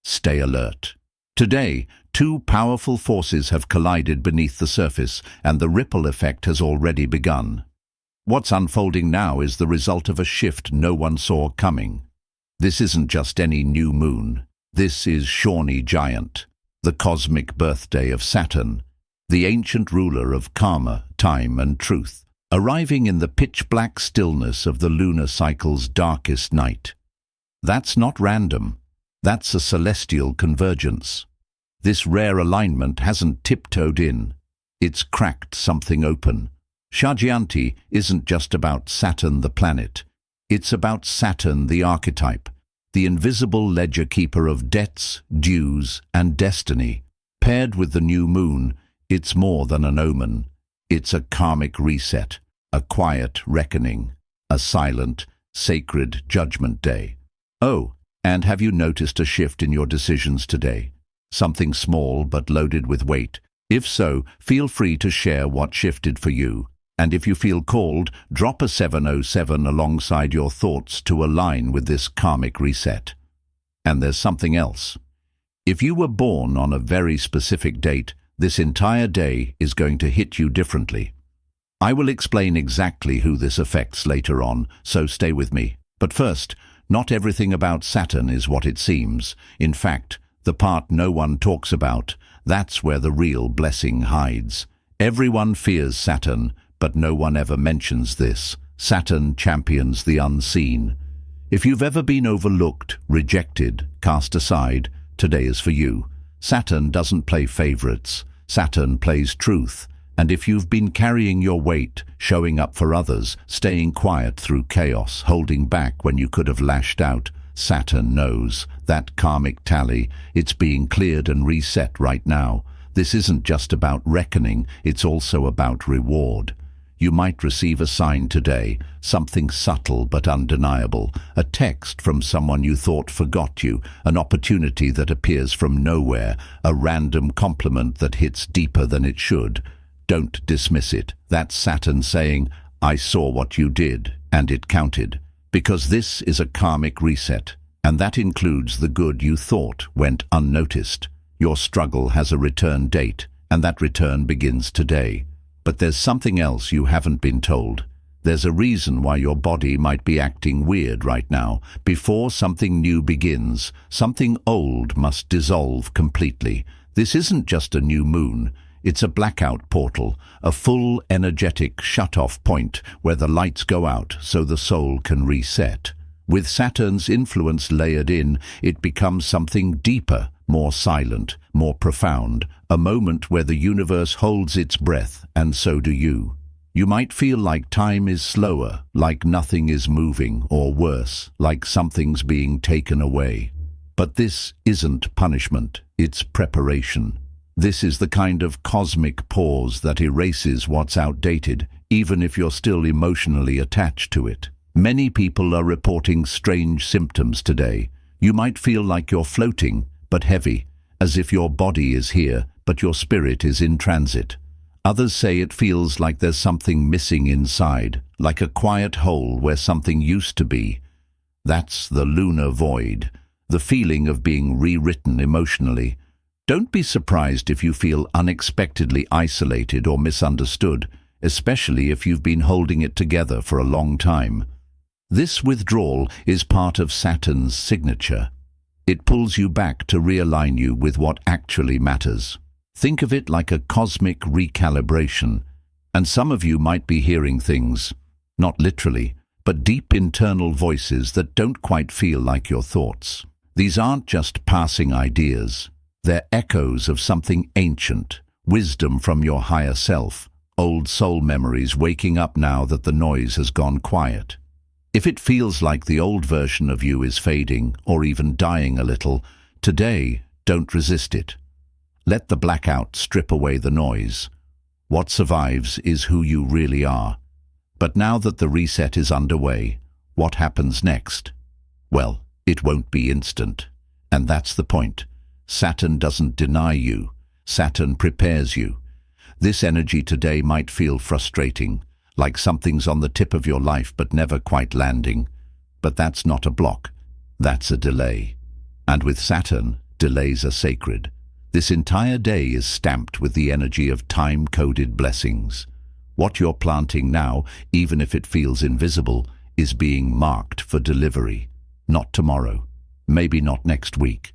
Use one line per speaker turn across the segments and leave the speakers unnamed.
stay alert. Today, two powerful forces have collided beneath the surface, and the ripple effect has already begun. What's unfolding now is the result of a shift no one saw coming. This isn't just any new moon. This is Shani Jayanti, the cosmic birthday of Saturn, the ancient ruler of karma, time and truth, arriving in the pitch-black stillness of the lunar cycle's darkest night. That's not random. That's a celestial convergence. This rare alignment hasn't tiptoed in. It's cracked something open. Shani Jayanti isn't just about Saturn the planet. It's about Saturn the archetype, the invisible ledger keeper of debts, dues, and destiny. Paired with the new moon, it's more than an omen. It's a karmic reset, a quiet reckoning, a silent, sacred judgment day. Oh, and have you noticed a shift in your decisions today? Something small but loaded with weight. If so, feel free to share what shifted for you. And if you feel called, drop a 707 alongside your thoughts to align with this karmic reset. And there's something else. If you were born on a very specific date, this entire day is going to hit you differently. I will explain exactly who this affects later on, so stay with me. But first, not everything about Saturn is what it seems. In fact, the part no one talks about, that's where the real blessing hides. Everyone fears Saturn, but no one ever mentions this. Saturn champions the unseen. If you've ever been overlooked, rejected, cast aside, today is for you. Saturn doesn't play favorites. Saturn plays truth. And if you've been carrying your weight, showing up for others, staying quiet through chaos, holding back when you could have lashed out, Saturn knows that karmic tally. It's being cleared and reset right now. This isn't just about reckoning, it's also about reward. You might receive a sign today, something subtle but undeniable, a text from someone you thought forgot you, an opportunity that appears from nowhere, a random compliment that hits deeper than it should. Don't dismiss it. That's Saturn saying, I saw what you did, and it counted. Because this is a karmic reset, and that includes the good you thought went unnoticed. Your struggle has a return date, and that return begins today. But there's something else you haven't been told. There's a reason why your body might be acting weird right now. Before something new begins, something old must dissolve completely. This isn't just a new moon. It's a blackout portal, a full energetic shut-off point where the lights go out so the soul can reset. With Saturn's influence layered in, it becomes something deeper, more silent, more profound, a moment where the universe holds its breath, and so do you. You might feel like time is slower, like nothing is moving, or worse, like something's being taken away. But this isn't punishment, it's preparation. This is the kind of cosmic pause that erases what's outdated, even if you're still emotionally attached to it. Many people are reporting strange symptoms today. You might feel like you're floating, but heavy, as if your body is here, but your spirit is in transit. Others say it feels like there's something missing inside, like a quiet hole where something used to be. That's the lunar void, the feeling of being rewritten emotionally. Don't be surprised if you feel unexpectedly isolated or misunderstood, especially if you've been holding it together for a long time. This withdrawal is part of Saturn's signature. It pulls you back to realign you with what actually matters. Think of it like a cosmic recalibration, and some of you might be hearing things, not literally, but deep internal voices that don't quite feel like your thoughts. These aren't just passing ideas. They're echoes of something ancient, wisdom from your higher self, old soul memories waking up now that the noise has gone quiet. If it feels like the old version of you is fading or even dying a little, today, don't resist it. Let the blackout strip away the noise. What survives is who you really are. But now that the reset is underway, what happens next? Well, it won't be instant. And that's the point. Saturn doesn't deny you. Saturn prepares you. This energy today might feel frustrating, like something's on the tip of your life but never quite landing. But that's not a block. That's a delay. And with Saturn, Delays are sacred. This entire day is stamped with the energy of time-coded blessings. What you're planting now, even if it feels invisible, is being marked for delivery. Not tomorrow, maybe not next week,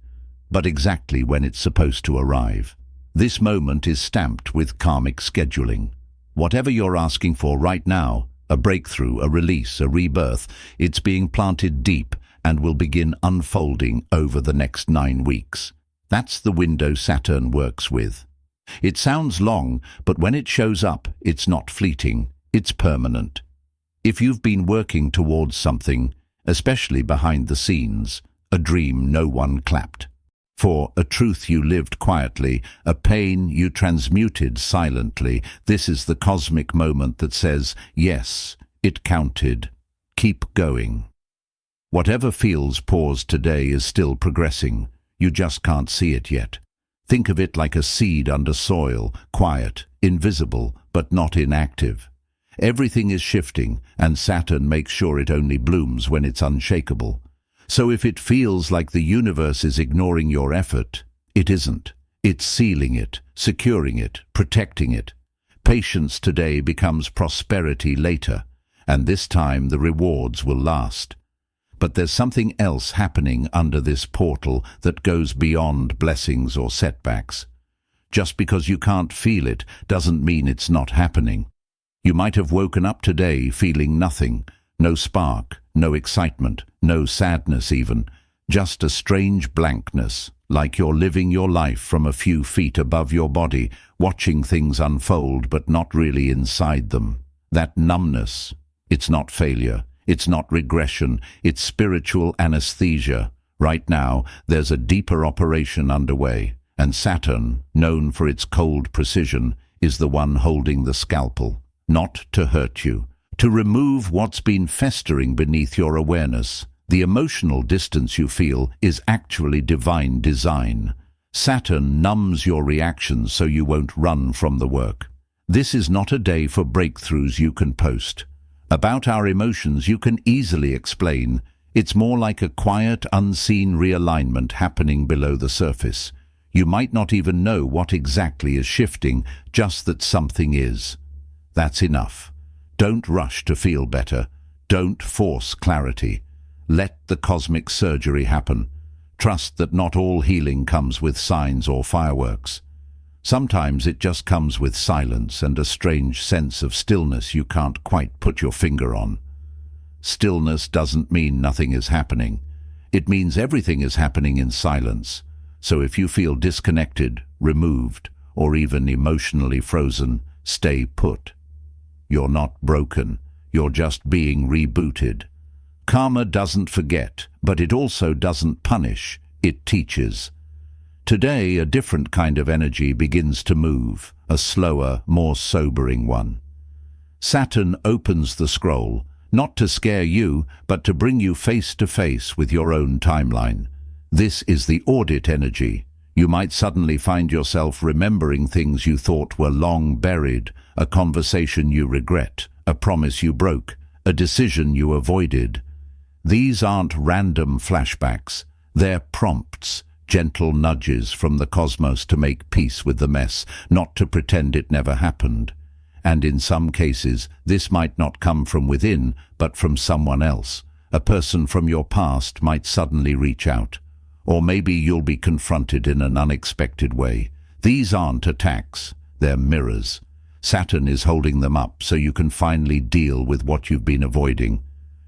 but exactly when it's supposed to arrive. This moment is stamped with karmic scheduling. Whatever you're asking for right now, a breakthrough, a release, a rebirth, it's being planted deep and will begin unfolding over the next 9 weeks. That's the window Saturn works with. It sounds long, but when it shows up, it's not fleeting, it's permanent. If you've been working towards something, especially behind the scenes, a dream no one clapped for, a truth you lived quietly, a pain you transmuted silently, this is the cosmic moment that says, yes, it counted. Keep going. Whatever feels paused today is still progressing. You just can't see it yet. Think of it like a seed under soil, quiet, invisible, but not inactive. Everything is shifting, and Saturn makes sure it only blooms when it's unshakable. So if it feels like the universe is ignoring your effort, it isn't. It's sealing it, securing it, protecting it. Patience today becomes prosperity later, and this time the rewards will last. But there's something else happening under this portal that goes beyond blessings or setbacks. Just because you can't feel it doesn't mean it's not happening. You might have woken up today feeling nothing, no spark, no excitement, no sadness even, just a strange blankness, like you're living your life from a few feet above your body, watching things unfold but not really inside them. That numbness, it's not failure, it's not regression, it's spiritual anesthesia. Right now, there's a deeper operation underway, and Saturn, known for its cold precision, is the one holding the scalpel. Not to hurt you, to remove what's been festering beneath your awareness. The emotional distance you feel is actually divine design. Saturn numbs your reactions so you won't run from the work. This is not a day for breakthroughs you can post. About our emotions you can easily explain. It's more like a quiet, unseen realignment happening below the surface. You might not even know what exactly is shifting, just that something is. That's enough. Don't rush to feel better. Don't force clarity. Let the cosmic surgery happen. Trust that not all healing comes with signs or fireworks. Sometimes it just comes with silence and a strange sense of stillness you can't quite put your finger on. Stillness doesn't mean nothing is happening. It means everything is happening in silence. So if you feel disconnected, removed, or even emotionally frozen, stay put. You're not broken. You're just being rebooted. Karma doesn't forget, but it also doesn't punish. It teaches. Today, a different kind of energy begins to move, a slower, more sobering one. Saturn opens the scroll, not to scare you, but to bring you face to face with your own timeline. This is the audit energy. You might suddenly find yourself remembering things you thought were long buried, a conversation you regret, a promise you broke, a decision you avoided. These aren't random flashbacks. They're prompts, gentle nudges from the cosmos to make peace with the mess, not to pretend it never happened. And in some cases, this might not come from within, but from someone else. A person from your past might suddenly reach out. Or maybe you'll be confronted in an unexpected way. These aren't attacks, they're mirrors. Saturn is holding them up so you can finally deal with what you've been avoiding.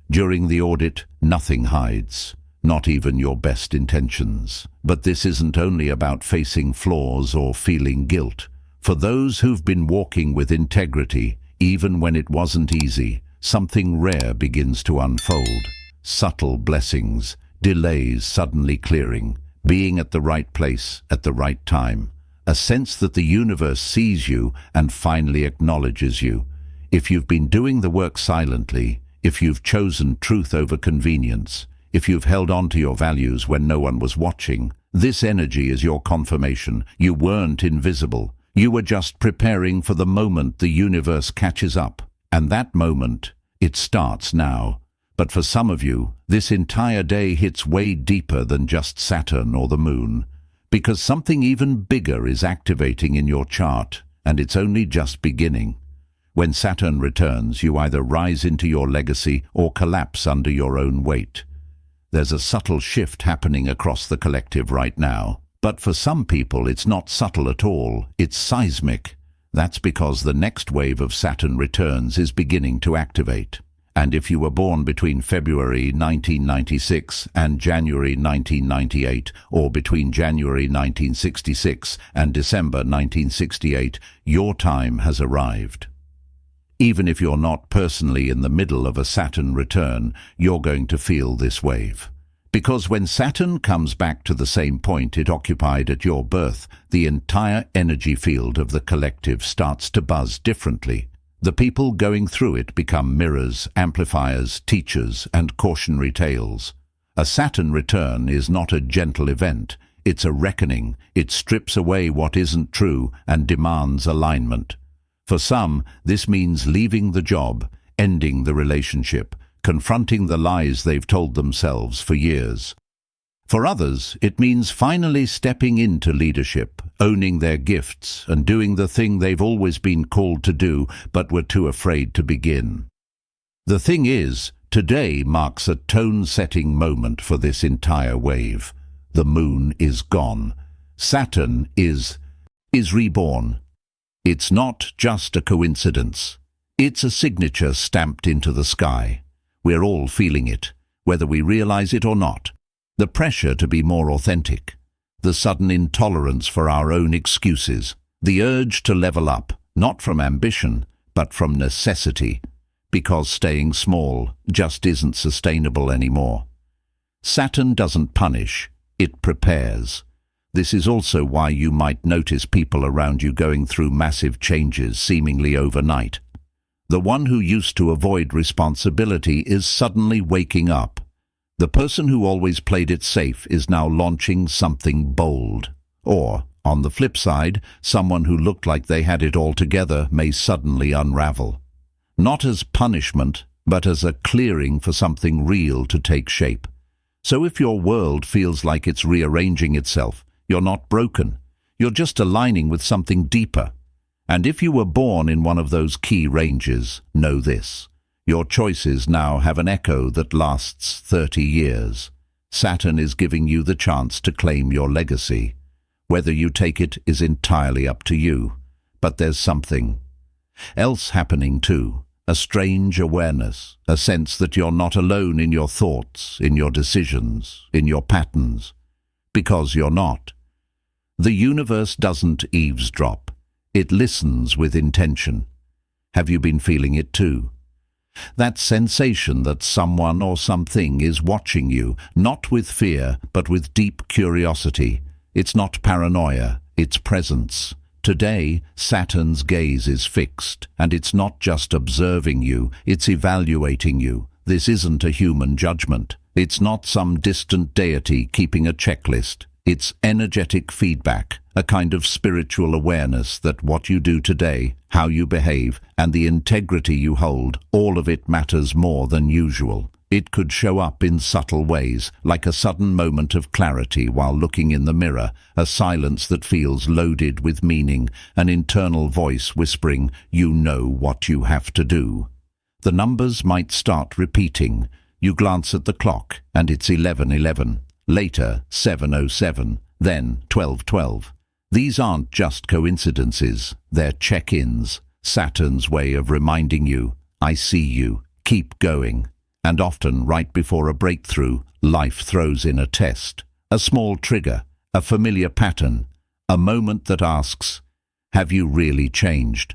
During the audit, nothing hides, not even your best intentions. But this isn't only about facing flaws or feeling guilt. For those who've been walking with integrity, even when it wasn't easy, something rare begins to unfold. Subtle blessings, delays suddenly clearing, being at the right place at the right time, a sense that the universe sees you and finally acknowledges you. If you've been doing the work silently, if you've chosen truth over convenience, if you've held on to your values when no one was watching, this energy is your confirmation. You weren't invisible. You were just preparing for the moment the universe catches up. And that moment, it starts now. But for some of you, this entire day hits way deeper than just Saturn or the moon. Because something even bigger is activating in your chart, and it's only just beginning. When Saturn returns, you either rise into your legacy or collapse under your own weight. There's a subtle shift happening across the collective right now. But for some people, it's not subtle at all. It's seismic. That's because the next wave of Saturn returns is beginning to activate. And if you were born between February 1996 and January 1998, or between January 1966 and December 1968, your time has arrived. Even if you're not personally in the middle of a Saturn return, you're going to feel this wave. Because when Saturn comes back to the same point it occupied at your birth, the entire energy field of the collective starts to buzz differently. The people going through it become mirrors, amplifiers, teachers, and cautionary tales. A Saturn return is not a gentle event. It's a reckoning. It strips away what isn't true and demands alignment. For some, this means leaving the job, ending the relationship, confronting the lies they've told themselves for years. For others, it means finally stepping into leadership, owning their gifts, and doing the thing they've always been called to do but were too afraid to begin. The thing is, today marks a tone-setting moment for this entire wave. The moon is gone. Saturn is reborn. It's not just a coincidence. It's a signature stamped into the sky. We're all feeling it, whether we realize it or not. The pressure to be more authentic, the sudden intolerance for our own excuses, the urge to level up, not from ambition, but from necessity, because staying small just isn't sustainable anymore. Saturn doesn't punish, it prepares. This is also why you might notice people around you going through massive changes seemingly overnight. The one who used to avoid responsibility is suddenly waking up. The person who always played it safe is now launching something bold. Or, on the flip side, someone who looked like they had it all together may suddenly unravel. Not as punishment, but as a clearing for something real to take shape. So if your world feels like it's rearranging itself, you're not broken. You're just aligning with something deeper. And if you were born in one of those key ranges, know this. Your choices now have an echo that lasts 30 years. Saturn is giving you the chance to claim your legacy. Whether you take it is entirely up to you. But there's something else happening too. A strange awareness, a sense that you're not alone in your thoughts, in your decisions, in your patterns. Because you're not. The universe doesn't eavesdrop. It listens with intention. Have you been feeling it too? That sensation that someone or something is watching you, not with fear, but with deep curiosity. It's not paranoia, it's presence. Today, Saturn's gaze is fixed, and it's not just observing you, it's evaluating you. This isn't a human judgment. It's not some distant deity keeping a checklist. It's energetic feedback, a kind of spiritual awareness that what you do today, how you behave, and the integrity you hold, all of it matters more than usual. It could show up in subtle ways, like a sudden moment of clarity while looking in the mirror, a silence that feels loaded with meaning, an internal voice whispering, "You know what you have to do." The numbers might start repeating. You glance at the clock, and it's 11:11. Later, 7:07, then 12:12. These aren't just coincidences, they're check-ins, Saturn's way of reminding you, "I see you, keep going." And often, right before a breakthrough, life throws in a test, a small trigger, a familiar pattern, a moment that asks, have you really changed?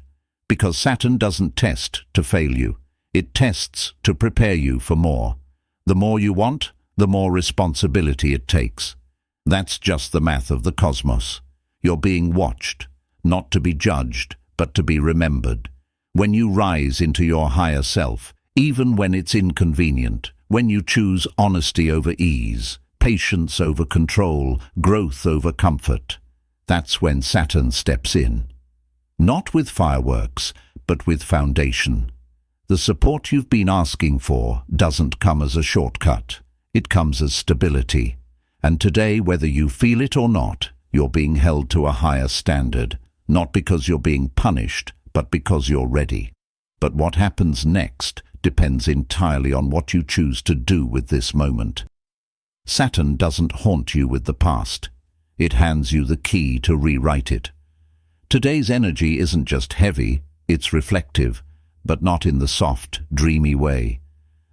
Because Saturn doesn't test to fail you, it tests to prepare you for more. The more you want, the more responsibility it takes. That's just the math of the cosmos. You're being watched, not to be judged, but to be remembered. When you rise into your higher self, even when it's inconvenient, when you choose honesty over ease, patience over control, growth over comfort, that's when Saturn steps in. Not with fireworks, but with foundation. The support you've been asking for doesn't come as a shortcut. It comes as stability. And today, whether you feel it or not, You're being held to a higher standard, not because you're being punished, but because you're ready. But what happens next depends entirely on what you choose to do with this moment. Saturn doesn't haunt you with the past. It hands you the key to rewrite it. Today's energy isn't just heavy, it's reflective, but not in the soft, dreamy way.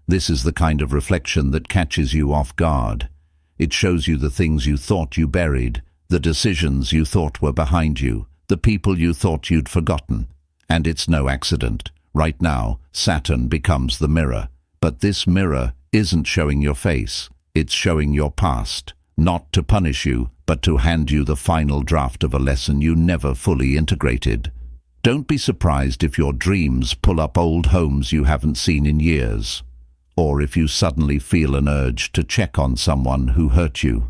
This is the kind of reflection that catches you off guard. It shows you the things you thought you buried, the decisions you thought were behind you, the people you thought you'd forgotten. And it's no accident. Right now, Saturn becomes the mirror. But this mirror isn't showing your face. It's showing your past. Not to punish you, but to hand you the final draft of a lesson you never fully integrated. Don't be surprised if your dreams pull up old homes you haven't seen in years. Or if you suddenly feel an urge to check on someone who hurt you.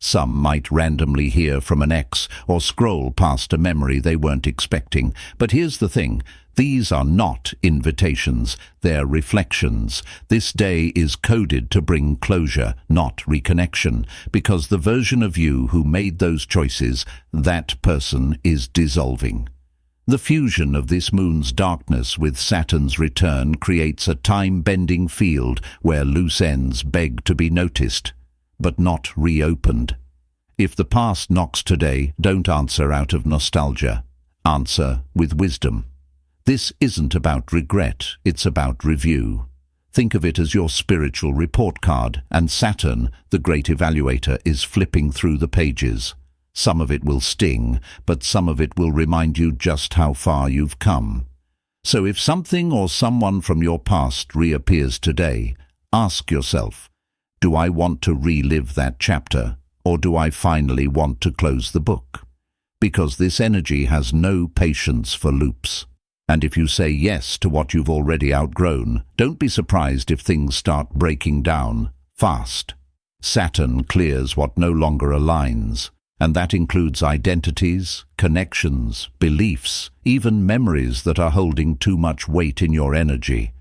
Some might randomly hear from an ex or scroll past a memory they weren't expecting. But here's the thing, these are not invitations, they're reflections. This day is coded to bring closure, not reconnection, because the version of you who made those choices, that person is dissolving. The fusion of this moon's darkness with Saturn's return creates a time-bending field where loose ends beg to be noticed, but not reopened. If the past knocks today, don't answer out of nostalgia. Answer with wisdom. This isn't about regret, it's about review. Think of it as your spiritual report card, and Saturn, the great evaluator, is flipping through the pages. Some of it will sting, but some of it will remind you just how far you've come. So if something or someone from your past reappears today, ask yourself, do I want to relive that chapter, or do I finally want to close the book? Because this energy has no patience for loops. And if you say yes to what you've already outgrown, don't be surprised if things start breaking down fast. Saturn clears what no longer aligns. And that includes identities, connections, beliefs, even memories that are holding too much weight in your energy.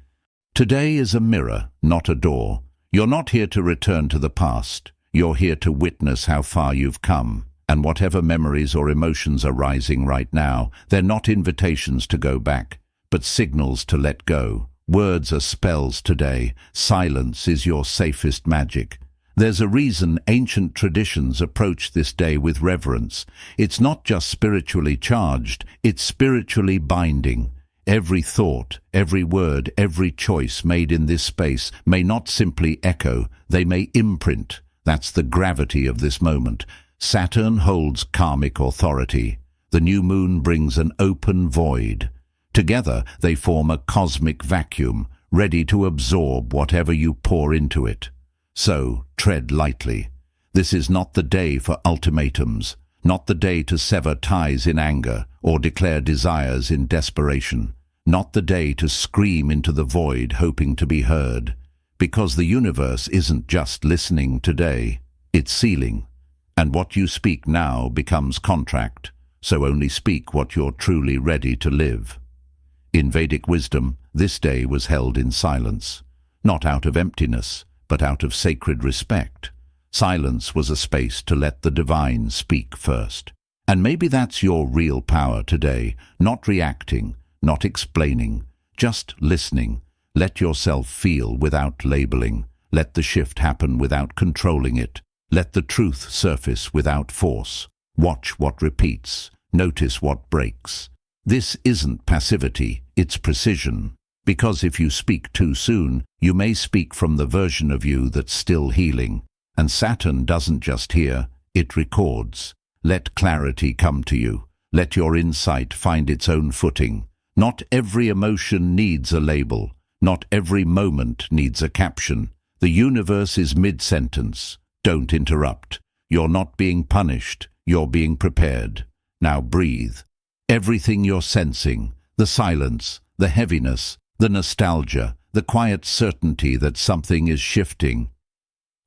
Today is a mirror, not a door. You're not here to return to the past. You're here to witness how far you've come. And whatever memories or emotions are rising right now, they're not invitations to go back, but signals to let go. Words are spells today. Silence is your safest magic. There's a reason ancient traditions approach this day with reverence. It's not just spiritually charged, it's spiritually binding. Every thought, every word, every choice made in this space may not simply echo, they may imprint. That's the gravity of this moment. Saturn holds karmic authority. The new moon brings an open void. Together they form a cosmic vacuum, ready to absorb whatever you pour into it. So, tread lightly. This is not the day for ultimatums, not the day to sever ties in anger or declare desires in desperation, not the day to scream into the void hoping to be heard, because the universe isn't just listening today, it's sealing. And what you speak now becomes contract, so only speak what you're truly ready to live. In Vedic wisdom, this day was held in silence, not out of emptiness, but out of sacred respect. Silence was a space to let the divine speak first. And maybe that's your real power today, not reacting, not explaining, just listening. Let yourself feel without labeling. Let the shift happen without controlling it. Let the truth surface without force. Watch what repeats. Notice what breaks. This isn't passivity, it's precision. Because if you speak too soon, you may speak from the version of you that's still healing. And Saturn doesn't just hear, it records. Let clarity come to you. Let your insight find its own footing. Not every emotion needs a label. Not every moment needs a caption. The universe is mid-sentence. Don't interrupt. You're not being punished. You're being prepared. Now breathe. Everything you're sensing, the silence, the heaviness, the nostalgia, the quiet certainty that something is shifting.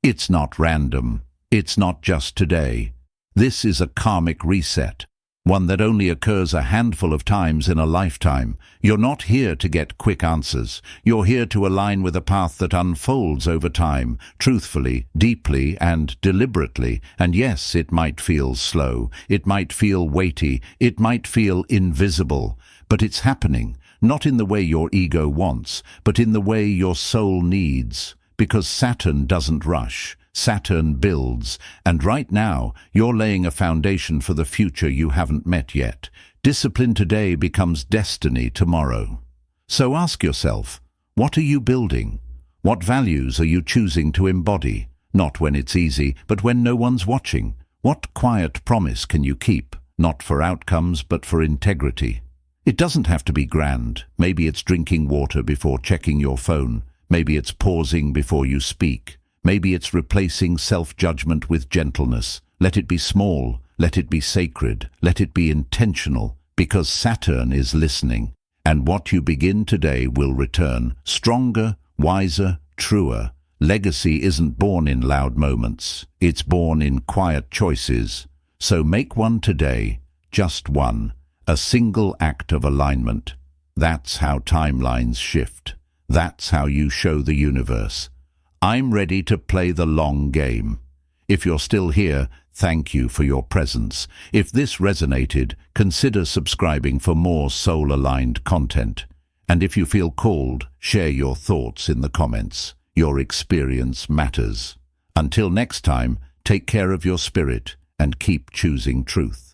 It's not random. It's not just today. This is a karmic reset. one that only occurs a handful of times in a lifetime. You're not here to get quick answers. You're here to align with a path that unfolds over time, truthfully, deeply, and deliberately. And yes, it might feel slow, it might feel weighty, it might feel invisible, but it's happening, not in the way your ego wants, but in the way your soul needs. Because Saturn doesn't rush. Saturn builds, and right now you're laying a foundation for the future you haven't met yet. Discipline today becomes destiny tomorrow. So ask yourself, what are you building? What values are you choosing to embody? Not when it's easy, but when no one's watching. What quiet promise can you keep? Not for outcomes, but for integrity. It doesn't have to be grand. Maybe it's drinking water before checking your phone. Maybe it's pausing before you speak. Maybe it's replacing self-judgment with gentleness. Let it be small, let it be sacred, let it be intentional, because Saturn is listening. And what you begin today will return, stronger, wiser, truer. Legacy isn't born in loud moments. It's born in quiet choices. So make one today, just one, a single act of alignment. That's how timelines shift. That's how you show the universe. I'm ready to play the long game. If you're still here, thank you for your presence. If this resonated, consider subscribing for more soul-aligned content. And if you feel called, share your thoughts in the comments. Your experience matters. Until next time, take care of your spirit and keep choosing truth.